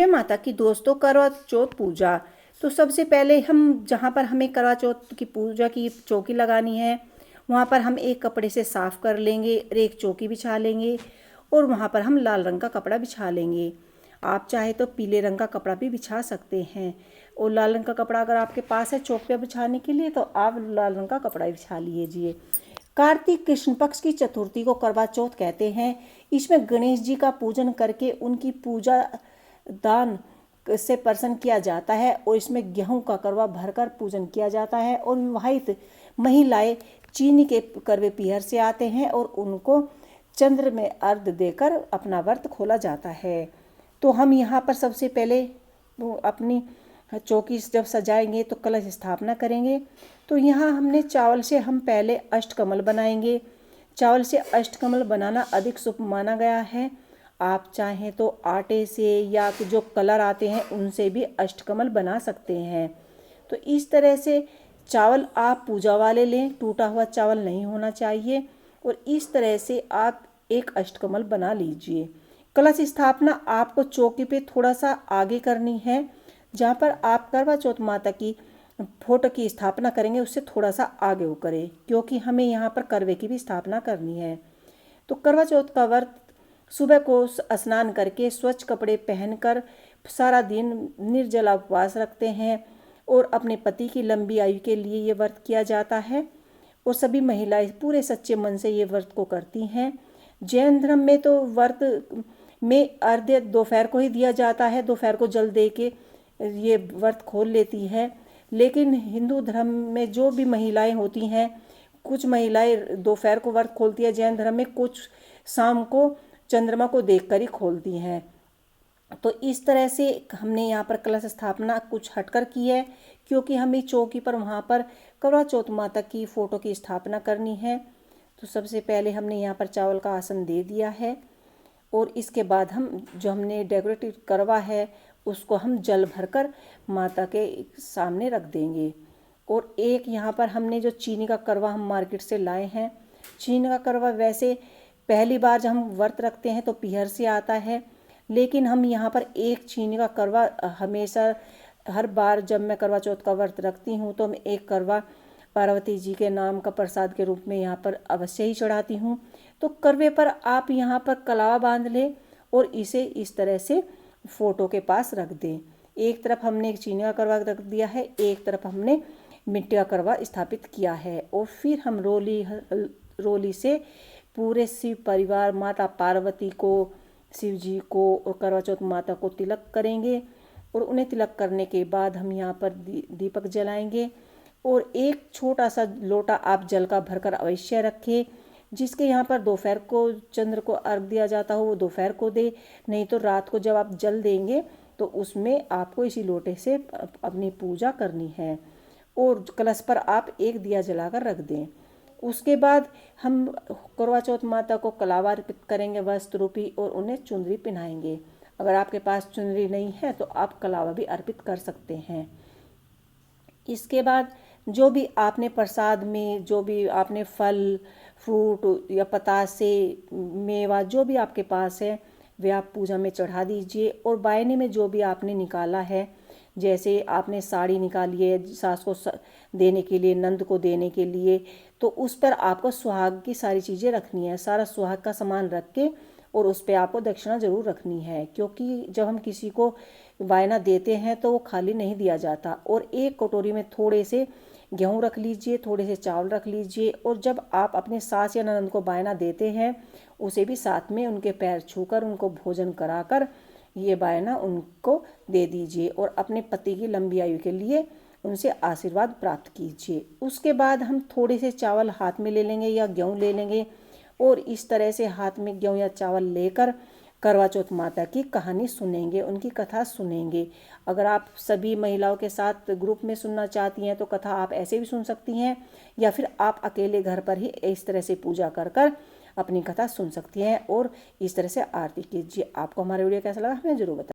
जय माता की दोस्तों, करवा चौथ पूजा। तो सबसे पहले हम जहाँ पर हमें करवा चौथ की पूजा की चौकी लगानी है, वहाँ पर हम एक कपड़े से साफ़ कर लेंगे और एक चौकी बिछा लेंगे और वहाँ पर हम लाल रंग का कपड़ा बिछा लेंगे। आप चाहे तो पीले रंग का कपड़ा भी बिछा सकते हैं। और लाल रंग का कपड़ा अगर आपके पास है चौक पे बिछाने के लिए, तो आप लाल रंग का कपड़ा बिछा लीजिए। कार्तिक कृष्ण पक्ष की चतुर्थी को करवा चौथ कहते हैं। इसमें गणेश जी का पूजन करके उनकी पूजा दान से प्रसन्न किया जाता है और इसमें गेहूं का करवा भरकर पूजन किया जाता है। और विवाहित महिलाएं चीनी के करवे पीहर से आते हैं और उनको चंद्र में अर्घ्य देकर अपना व्रत खोला जाता है। तो हम यहाँ पर सबसे पहले अपनी चौकी जब सजाएंगे तो कलश स्थापना करेंगे। तो यहाँ हमने चावल से हम पहले अष्टकमल बनाएंगे। चावल से अष्टकमल बनाना अधिक शुभ माना गया है। आप चाहें तो आटे से या जो कलर आते हैं उनसे भी अष्टकमल बना सकते हैं। तो इस तरह से चावल आप पूजा वाले लें, टूटा हुआ चावल नहीं होना चाहिए। और इस तरह से आप एक अष्टकमल बना लीजिए। कलश स्थापना आपको चौकी पे थोड़ा सा आगे करनी है। जहाँ पर आप करवा चौथ माता की फोटो की स्थापना करेंगे उससे थोड़ा सा आगे वो करें, क्योंकि हमें यहाँ पर करवे की भी स्थापना करनी है। तो करवा चौथ का व्रत सुबह को स्नान करके स्वच्छ कपड़े पहनकर सारा दिन निर्जला उपवास रखते हैं और अपने पति की लंबी आयु के लिए ये व्रत किया जाता है। और सभी महिलाएं पूरे सच्चे मन से ये व्रत को करती हैं। जैन धर्म में तो व्रत में अर्घ्य दोपहर को ही दिया जाता है, दोपहर को जल दे के ये व्रत खोल लेती है। लेकिन हिंदू धर्म में जो भी महिलाएं होती हैं, कुछ महिलाएं दोपहर को व्रत खोलती है जैन धर्म में, कुछ शाम को चंद्रमा को देखकर ही खोलती हैं। तो इस तरह से हमने यहाँ पर कलश स्थापना कुछ हटकर की है, क्योंकि हमें चौकी पर वहाँ पर करवा चौथ माता की फ़ोटो की स्थापना करनी है। तो सबसे पहले हमने यहाँ पर चावल का आसन दे दिया है और इसके बाद हम जो हमने डेकोरेटिव करवा है उसको हम जल भरकर माता के सामने रख देंगे। और एक यहाँ पर हमने जो चीनी का करवा हम मार्केट से लाए हैं, चीनी का करवा वैसे पहली बार जब हम व्रत रखते हैं तो पीहर से आता है, लेकिन हम यहाँ पर एक चीनी का करवा हमेशा हर बार जब मैं करवा चौथ का व्रत रखती हूँ तो मैं एक करवा पार्वती जी के नाम का प्रसाद के रूप में यहाँ पर अवश्य ही चढ़ाती हूँ। तो करवे पर आप यहाँ पर कलावा बांध लें और इसे इस तरह से फोटो के पास रख दें। एक तरफ हमने एक चीनी का करवा रख दिया है, एक तरफ हमने मिट्टी का करवा स्थापित किया है। और फिर हम रोली से पूरे शिव परिवार, माता पार्वती को, शिव जी को और करवा चौथ माता को तिलक करेंगे। और उन्हें तिलक करने के बाद हम यहाँ पर दीपक जलाएंगे। और एक छोटा सा लोटा आप जल का भरकर अवश्य रखें। जिसके यहाँ पर दोपहर को चंद्र को अर्घ दिया जाता हो वो दोपहर को दे, नहीं तो रात को जब आप जल देंगे तो उसमें आपको इसी लोटे से अपनी पूजा करनी है। और कलश पर आप एक दिया जलाकर रख दें। उसके बाद हम करवा चौथ माता को कलावा अर्पित करेंगे वस्त्र रूपी और उन्हें चुनरी पहनाएंगे। अगर आपके पास चुनरी नहीं है तो आप कलावा भी अर्पित कर सकते हैं। इसके बाद जो भी आपने प्रसाद में जो भी आपने फल फ्रूट या पतासे मेवा जो भी आपके पास है वे आप पूजा में चढ़ा दीजिए। और बायने में जो भी आपने निकाला है, जैसे आपने साड़ी निकाली है सास को देने के लिए, नंद को देने के लिए, तो उस पर आपको सुहाग की सारी चीज़ें रखनी है। सारा सुहाग का सामान रख के और उस पर आपको दक्षिणा जरूर रखनी है, क्योंकि जब हम किसी को वायना देते हैं तो वो खाली नहीं दिया जाता। और एक कटोरी में थोड़े से गेहूँ रख लीजिए, थोड़े से चावल रख लीजिए। और जब आप अपने सास या ननद को वायना देते हैं उसे भी साथ में उनके पैर छूकर उनको भोजन कराकर ये वायना उनको दे दीजिए और अपने पति की लंबी आयु के लिए उनसे आशीर्वाद प्राप्त कीजिए। उसके बाद हम थोड़े से चावल हाथ में ले लेंगे या गेहूँ ले लेंगे और इस तरह से हाथ में गेहूँ या चावल लेकर करवा चौथ माता की कहानी सुनेंगे, उनकी कथा सुनेंगे। अगर आप सभी महिलाओं के साथ ग्रुप में सुनना चाहती हैं तो कथा आप ऐसे भी सुन सकती हैं, या फिर आप अकेले घर पर ही इस तरह से पूजा कर कर अपनी कथा सुन सकती हैं और इस तरह से आरती कीजिए। आपको हमारा वीडियो कैसा लगा हमें जरूर बताएं।